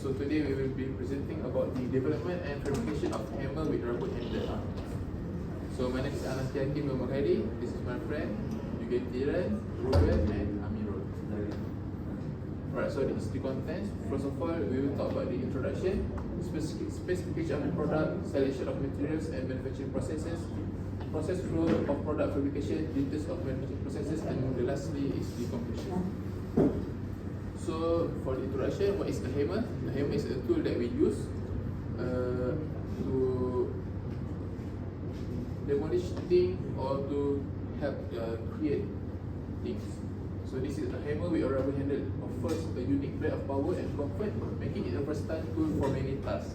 So today we will be presenting about the development and fabrication of hammer with rubber handle. So my name is Anastasia Kim Muhammadi. This is my friend Yugetiran, Ruben and Amirul. Alright, so this is the contents. First of all, we will talk about the introduction, specification of the product, selection of materials and manufacturing processes, process flow of product fabrication, details of manufacturing processes, and lastly is the conclusion. So for the introduction, what is the hammer? The hammer is a tool that we use to demolish things or to help create things. So this is a hammer with a rubber handle. Offers a unique blend of power and comfort, making it a versatile tool for many tasks.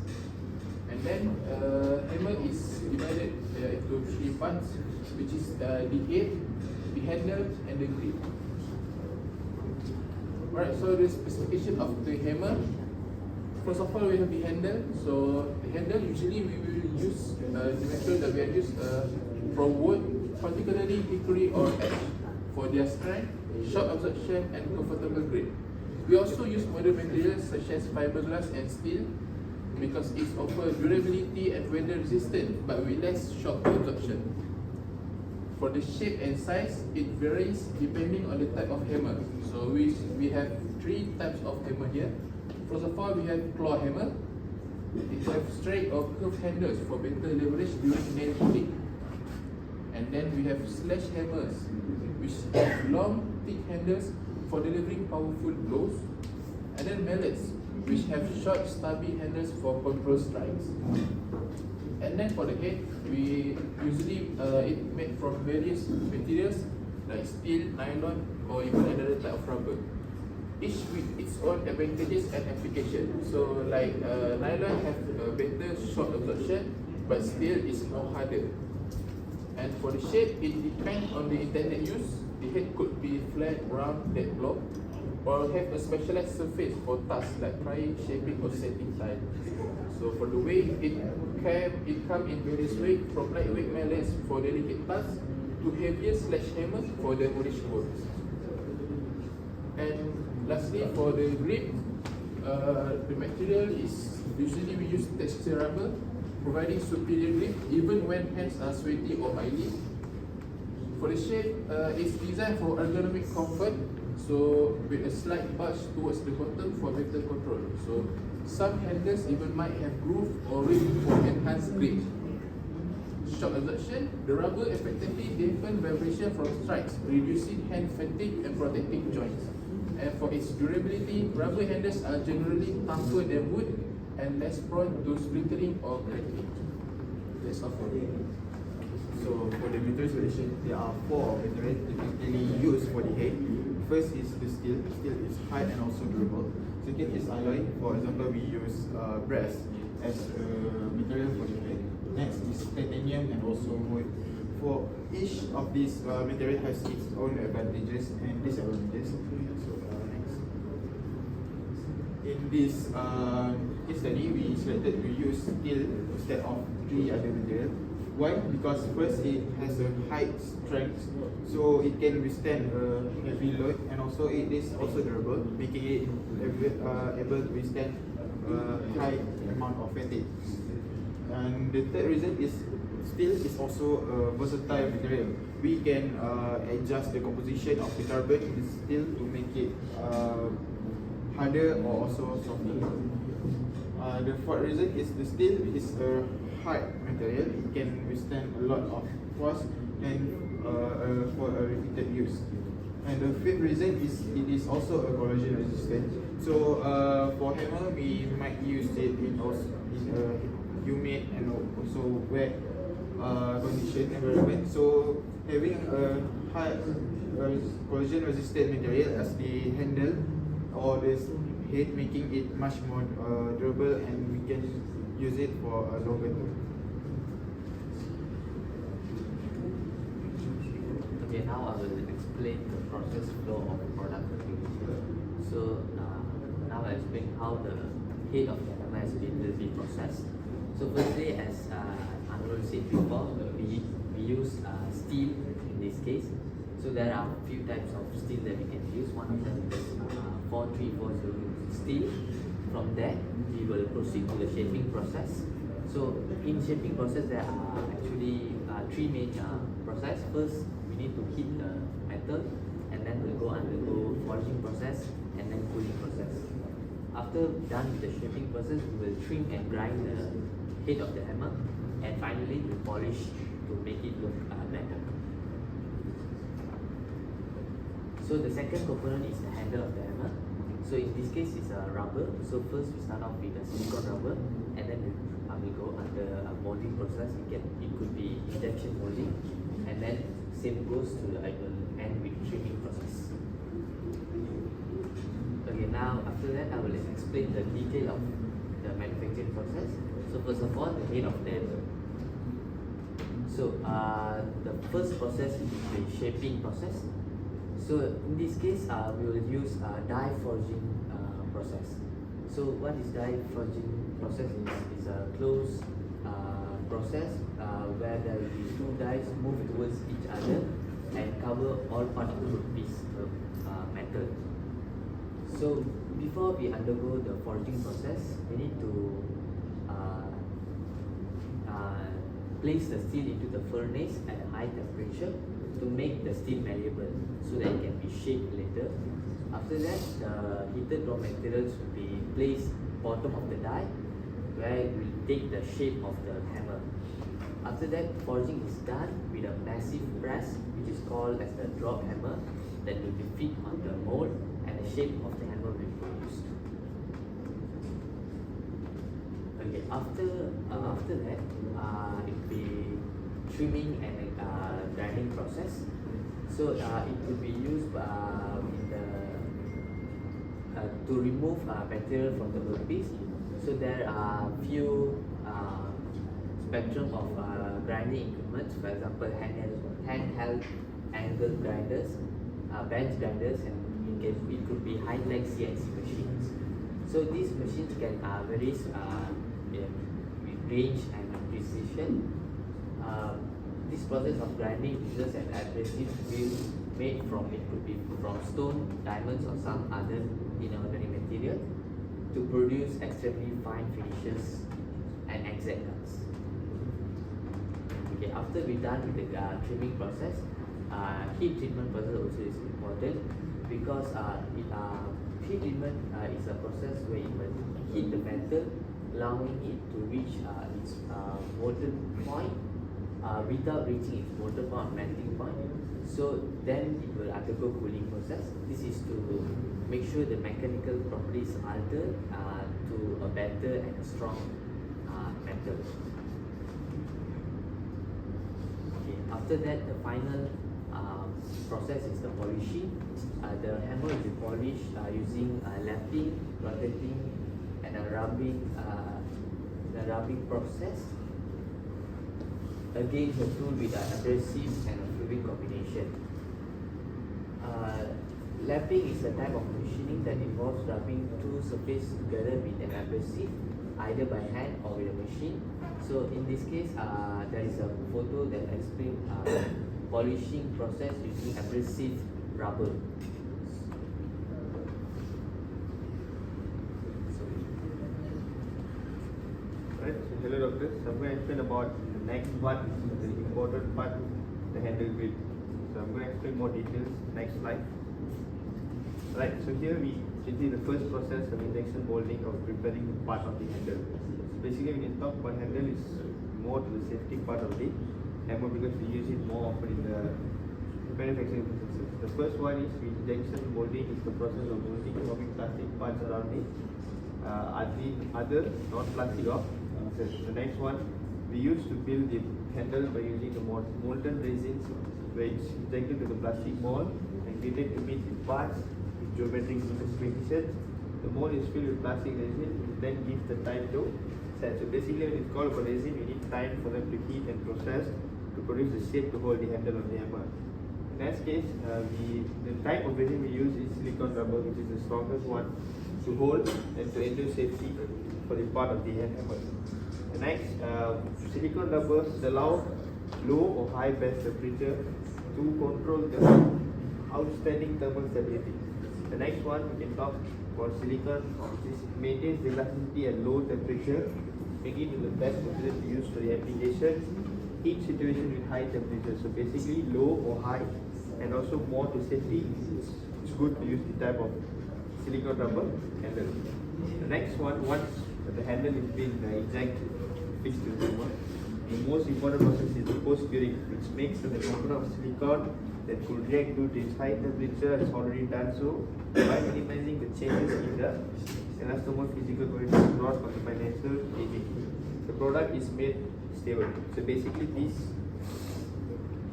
And then hammer is divided into three parts, which is the head, the handle, and the grip. Alright, so the specification of the hammer. First of all, we have the handle. So the handle, usually we will use the material that we are used from wood, particularly hickory or ash, for their strength, shock absorption, and comfortable grip. We also use modern materials such as fiberglass and steel because it offers durability and weather resistant, but with less shock absorption. For the shape and size, it varies depending on the type of hammer. So we have three types of hammer here. First of all, we have claw hammer. It has straight or curved handles for better leverage during nail pulling. And then we have slash hammers, which have long, thick handles for delivering powerful blows. And then mallets, which have short, stubby handles for control strikes. And then for the head, we usually it made from various materials like steel, nylon, or even another type of rubber. Each with its own advantages and application. So like nylon have a better shock absorption, but steel is more harder. And for the shape, it depends on the intended use. The head could be flat, round, dead block, or have a specialized surface for tasks like prying, shaping, or setting tile. So for the weight, it comes in various weight, from lightweight mallets for delicate tasks to heavier sledgehammers for demolish works. And lastly, for the grip, the material is usually we use texture rubber, providing superior grip even when hands are sweaty or oily. For the shape, it's designed for ergonomic comfort, so with a slight bulge towards the bottom for better control. So some handles even might have groove or rim for enhanced grip. Shock absorption, the rubber effectively dampens vibration from strikes, reducing hand fatigue and protecting joints. And for its durability, rubber handles are generally tougher than wood and less prone to splintering or cracking. That's all for me. So for the material selection, there are four materials typically used for the head. First is the steel. Steel is hard and also durable. Second is alloy. For example, we use brass as a material for the head. Next is titanium and also wood. For each of these material has its own advantages and disadvantages. So next, in this case study, we selected to use steel instead of three other materials. Why? Because first it has a high strength, so it can withstand a heavy load, and also it is also durable, making it able to withstand a high amount of fatigue. And the third reason is steel is also a versatile material. We can adjust the composition of the carbon in the steel to make it harder or also softer. The fourth reason is the steel is a hard material. It can withstand a lot of force and for a repeated use. And the fifth reason is it is also a corrosion resistant. So for hammer, we might use it in a humid and also wet condition environment. So having a high corrosion resistant material as the handle or the head, making it much more durable, and we can use it for a longer term. Okay, now I will explain the process flow of product fabrication. So now I explain how the head of the hammer will be processed. So firstly, as Anurul said before, we use steel in this case. So there are a few types of steel that we can use. One of them is 4340 steel. from there, we will proceed to the shaping process. So in shaping process, there are actually three main process. First, we need to heat the metal, and then we'll go undergo forging process and then cooling process. After done with the shaping process, we will trim and grind the head of the hammer, and finally we polish to make it look better. So the second component is the handle of the hammer. So in this case, it's a rubber. So first we start off with a silicone rubber, and then we go under a molding process. It could be injection molding, and then same goes to I will end with trimming process. Okay, now after that I will explain the detail of the manufacturing process. So first of all, the head of the hammer. So the first process is the shaping process. So in this case, we will use die forging process. So what is die forging process is a closed process where there will be two dies move towards each other and cover all part of the piece of metal. So before we undergo the forging process, we need to place the steel into the furnace at a high temperature to make the steel malleable so that it can be shaped later. After that, the heated raw materials will be placed bottom of the die where it will take the shape of the hammer. After that, forging is done with a massive press which is called as the drop hammer that will be fit on the mold, and the shape of the hammer will be produced. Okay, after that, it will be trimming and grinding process. So it could be used to remove material from the workpiece. So there are few spectrum of grinding equipment. For example, handheld angle grinders, bench grinders, and it could be high-tech CNC machines. So these machines can vary with range and precision. This process of grinding uses an abrasive wheel made from, it could be from stone, diamonds, or some other inorganic material to produce extremely fine finishes and exact cuts. Okay, after we're done with the trimming process, heat treatment process also is important because heat treatment is a process where it will heat the metal, allowing it to reach its molten point without reaching its molten point, melting point. So then it will undergo cooling process. This is to make sure the mechanical properties alter to a better and a strong metal. Okay, after that, the final process is the polishing. The hammer will be polished using lapping, rotating, and a rubbing process against the tool with an abrasive and a fluid combination. Lapping is a type of machining that involves rubbing two surfaces together with an abrasive, either by hand or with a machine. So in this case, there is a photo that explains polishing process using abrasive rubber. Right, so hello doctor. So I'm going to explain about the next part, the important part, the handle bit. So I'm going to explain more details next slide. Right, so here we can see the first process of injection molding of preparing part of the handle. So basically when you talk about handle, is more to the safety part of the hammer because we use it more often in the manufacturing processes. The first one is injection molding, is the process of molding forming plastic parts around the other non-plastic objects. The next one, we used to build the handle by using the molten resins which injected to the plastic mold and created to meet the parts with geometric specifications. The mold is filled with plastic resin, which then gives the time to set. So basically when it's called for resin, we need time for them to heat and process to produce the shape to hold the handle of the hammer. In that case, the type of resin we use is silicone rubber, which is the strongest one to hold and to ensure safety for the part of the hammer. The next, silicone rubbers allow low or high bed temperature to control the outstanding thermal stability. The next one we can talk about silicon. This maintains the elasticity at low temperature, making it the best material to use for the application. Each situation with high temperature, so basically low or high, and also more to safety. It's good to use the type of silicon rubber handle. The next one, once the handle is being injected, fixed to the hammer, the most important process is the post curing, which makes the component of silicon that could react due to its high temperature has already done so by minimizing the changes in the elastomer physical properties brought on the financial aging. The product is made stable. So basically this.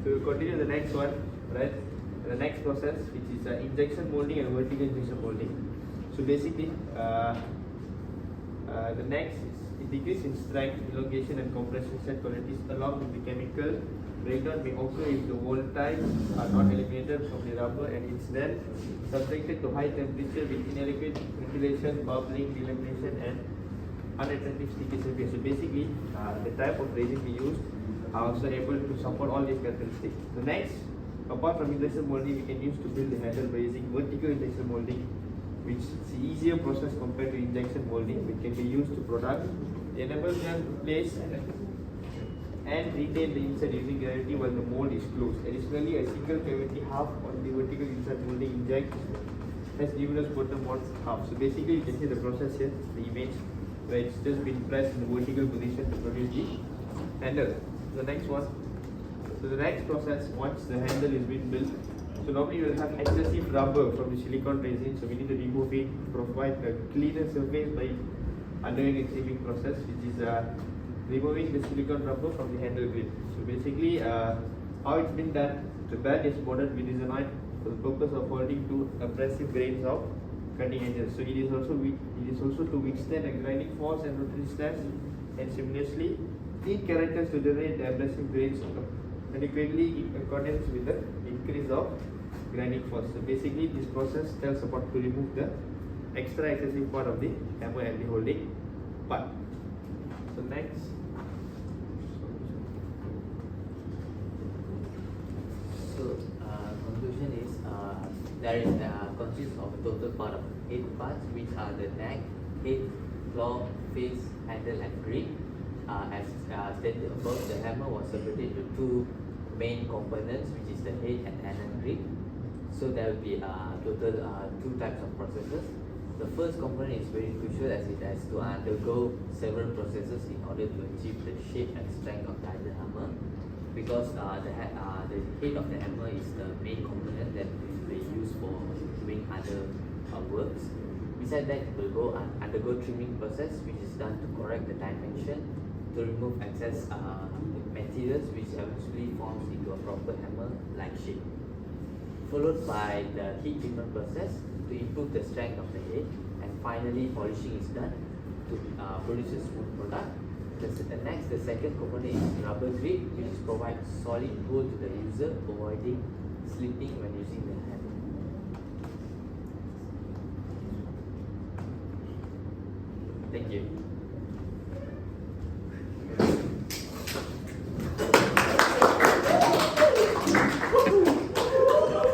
So we'll continue the next one, right? The next process, which is injection molding and vertical injection molding. So basically, the next is it decreases in strength, elongation, and compression set qualities along with the chemical breakdown may occur if the volatiles are not eliminated from the rubber and it's then subjected to high temperature with inadequate ventilation, bubbling, delamination, and unattractive sticky surface. So basically, the type of resin we use are also able to support all these characteristics. The next, apart from injection molding, we can use to build the handle by using vertical injection molding, which is an easier process compared to injection molding, which can be used to product. It enables them to place and retain the inside using gravity while the mold is closed. Additionally, a single cavity half on the vertical inside molding inject has numerous bottom mold half. So basically, you can see the process here, the image, where it's just been pressed in the vertical position to produce the handle. The next one. So the next process, once the handle is being built, so normally you will have excessive rubber from the silicon resin, so we need to remove it, provide a cleaner surface by undergoing a shaping process, which is removing the silicon rubber from the handle grid. So basically, how it's been done, the belt is molded with resonite for the purpose of holding two abrasive grains of cutting edges. So it is also to withstand a grinding force and rotary stress, and similarly, thin characters to generate the abrasive grains adequately in accordance with the increase of grinding force. So basically, this process tells about to remove the extra excessive part of the hammer and the holding part. So next. So conclusion is there is consists of a total part of 8 parts, which are the neck, head, claw, face, handle, and grip. As stated above, the hammer was separated into two main components, which is the head and handle grip. So there will be total 2 types of processes. The first component is very crucial as it has to undergo several processes in order to achieve the shape and strength of the idle hammer, because the head of the hammer is the main component that will be used for doing other works. Besides that, it will undergo trimming process, which is done to correct the dimension, to remove excess materials, which eventually forms into a proper hammer-like shape. Followed by the heat treatment process to improve the strength of the head, and finally polishing is done to produce a smooth product. The second component is rubber grip, which provides solid hold to the user, avoiding slipping when using the handle. Thank you.